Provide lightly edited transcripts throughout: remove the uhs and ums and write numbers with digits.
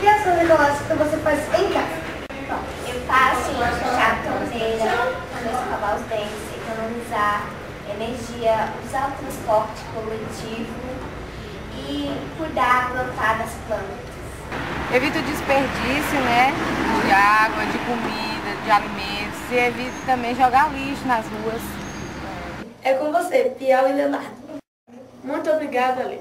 E as recomendações que você faz em casa? Bom, eu faço puxar a torneira, escovar os dentes, economizar energia, usar o transporte coletivo e cuidar, plantar das plantas. Evita o desperdício, né, de água, de comida, de alimentos e evita também jogar lixo nas ruas. É com você, Piau e Leonardo. Muito obrigada, Lê.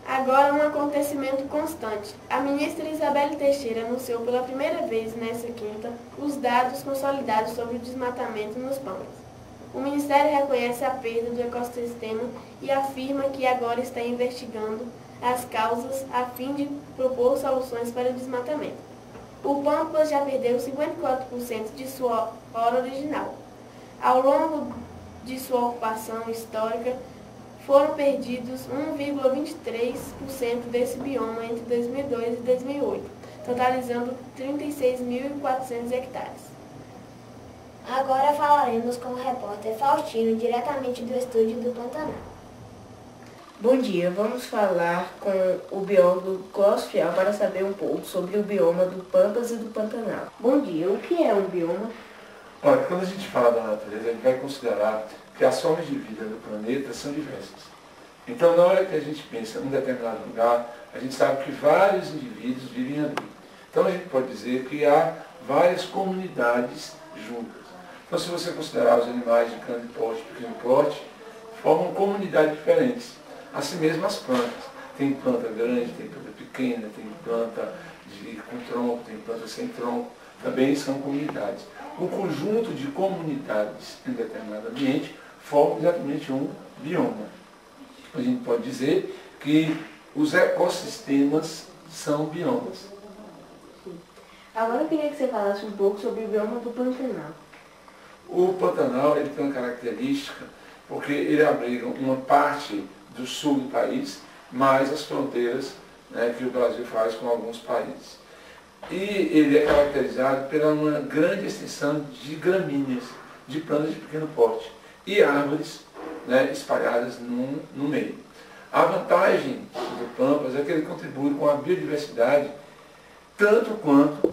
Agora, um acontecimento constante. A ministra Isabelle Teixeira anunciou pela primeira vez nesta quinta os dados consolidados sobre o desmatamento nos Pampas. O Ministério reconhece a perda do ecossistema e afirma que agora está investigando as causas a fim de propor soluções para o desmatamento. O Pampas já perdeu 54% de sua flora original. Ao longo de sua ocupação histórica, foram perdidos 1,23% desse bioma entre 2002 e 2008, totalizando 36.400 hectares. Agora falaremos com o repórter Faustino, diretamente do estúdio do Pantanal. Bom dia, vamos falar com o biólogo Cláudio Fial para saber um pouco sobre o bioma do Pampas e do Pantanal. Bom dia, o que é um bioma? Olha, quando a gente fala da natureza, a gente vai considerar que as formas de vida do planeta são diversas. Então, na hora que a gente pensa em um determinado lugar, a gente sabe que vários indivíduos vivem ali. Então, a gente pode dizer que há várias comunidades juntas. Então, se você considerar os animais de grande porte e pequeno porte, formam comunidades diferentes. Assim mesmo as plantas. Tem planta grande, tem planta pequena, tem planta com tronco, tem planta sem tronco. Também são comunidades. Um conjunto de comunidades em determinado ambiente forma exatamente um bioma. A gente pode dizer que os ecossistemas são biomas. Agora eu queria que você falasse um pouco sobre o bioma do Pantanal. O Pantanal ele tem uma característica porque ele abriga uma parte do sul do país, mais as fronteiras, né, que o Brasil faz com alguns países. E ele é caracterizado pela uma grande extensão de gramíneas, de plantas de pequeno porte e árvores, né, espalhadas no meio. A vantagem do Pampas é que ele contribui com a biodiversidade tanto quanto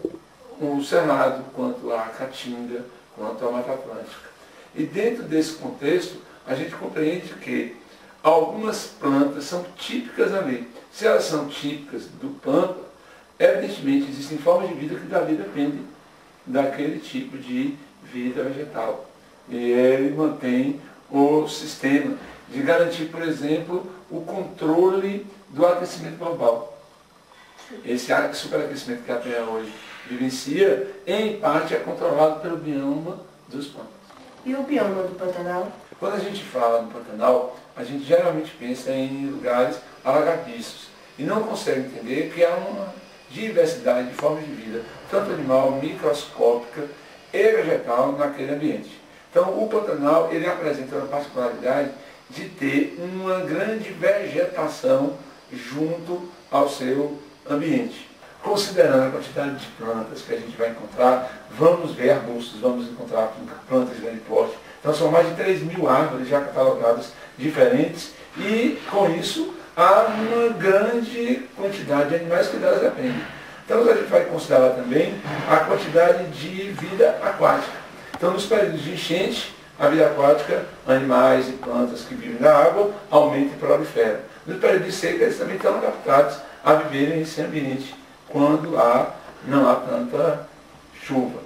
o Cerrado, quanto a Caatinga, quanto a Mata Atlântica. E dentro desse contexto, a gente compreende que algumas plantas são típicas ali. Se elas são típicas do Pampa, evidentemente existem formas de vida que dali dependem daquele tipo de vida vegetal. E ele mantém o sistema de garantir, por exemplo, o controle do aquecimento global. Esse superaquecimento que a Terra hoje vivencia, em parte, é controlado pelo bioma dos Pampas. E o bioma do Pantanal? Quando a gente fala no Pantanal, a gente geralmente pensa em lugares alagadiços e não consegue entender que há uma diversidade de formas de vida, tanto animal, microscópica e vegetal naquele ambiente. Então, o Pantanal ele apresenta uma particularidade de ter uma grande vegetação junto ao seu ambiente. Considerando a quantidade de plantas que a gente vai encontrar, vamos ver arbustos, vamos encontrar plantas de grande porte. Então, são mais de 3.000 árvores já catalogadas diferentes e, com isso, há uma grande quantidade de animais que delas dependem. Então, a gente vai considerar também a quantidade de vida aquática. Então, nos períodos de enchente, a vida aquática, animais e plantas que vivem na água, aumenta e proliferam. No período de seca, eles também estão adaptados a viverem nesse ambiente, quando não há tanta chuva.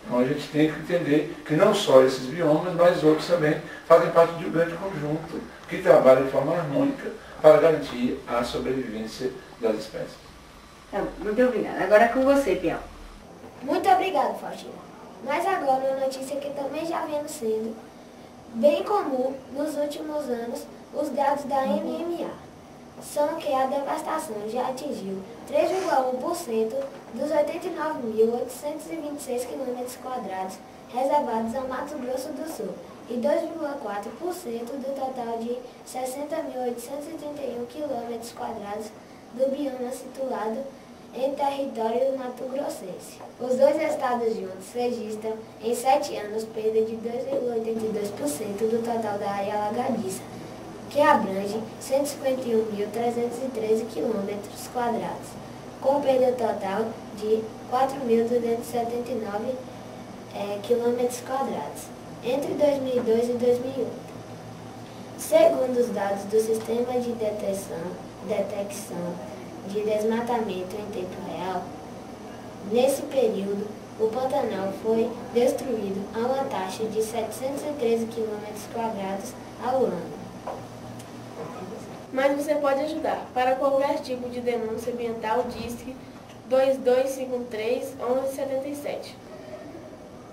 Então, a gente tem que entender que não só esses biomas, mas outros também fazem parte de um grande conjunto que trabalha de forma harmônica para garantir a sobrevivência das espécies. Muito obrigada. Agora é com você, Piau. Muito obrigado, Faustino. Mas agora uma notícia que também já vem sendo bem comum nos últimos anos, os dados da MMA são que a devastação já atingiu 3,1% dos 89.826 km² reservados ao Mato Grosso do Sul e 2,4% do total de 60.831 km² do bioma situado em território mato-grossense. Os dois estados juntos registram em 7 anos perda de 2,82% do total da área alagadiça, que abrange 151.313 km². com perda total de 4.279 km², entre 2002 e 2008. Segundo os dados do Sistema de Detecção de Desmatamento em Tempo Real, nesse período, o Pantanal foi destruído a uma taxa de 713 km² ao ano. Mas você pode ajudar. Para qualquer tipo de denúncia ambiental, disque 2253 1177.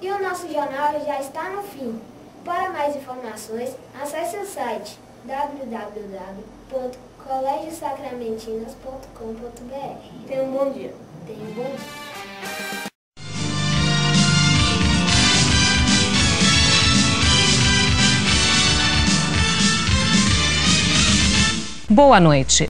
E o nosso jornal já está no fim. Para mais informações, acesse o site www.colegiosacramentinas.com.br. Tenha um bom dia. Tenha um bom dia. Boa noite.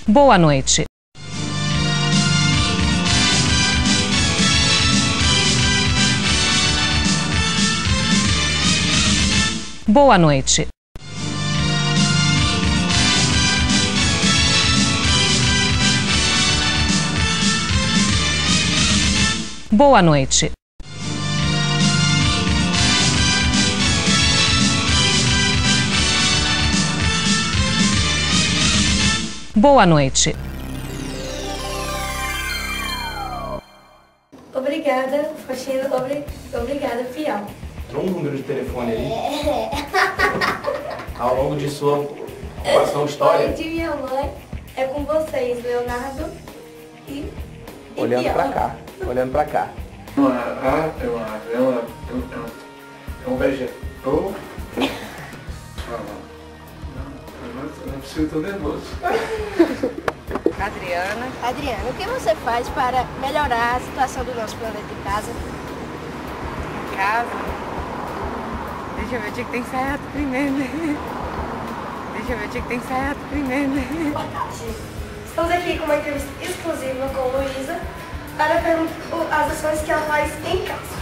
Boa noite. Boa noite. Boa noite. Boa noite. Obrigada, Faxina. Obrigada, Fiel. Entrou um número de telefone aí. Ao longo de sua ação história. De minha mãe. É com vocês, Leonardo e Olhando Fiel. pra cá. Olhando pra cá. É um vegetal. Eu não preciso, estou nervoso. Adriana. Adriana, o que você faz para melhorar a situação do nosso planeta em casa? Em casa. Deixa eu ver, tinha que ter ensaiado primeiro, né? Estamos aqui com uma entrevista exclusiva com Luísa para perguntar as ações que ela faz em casa.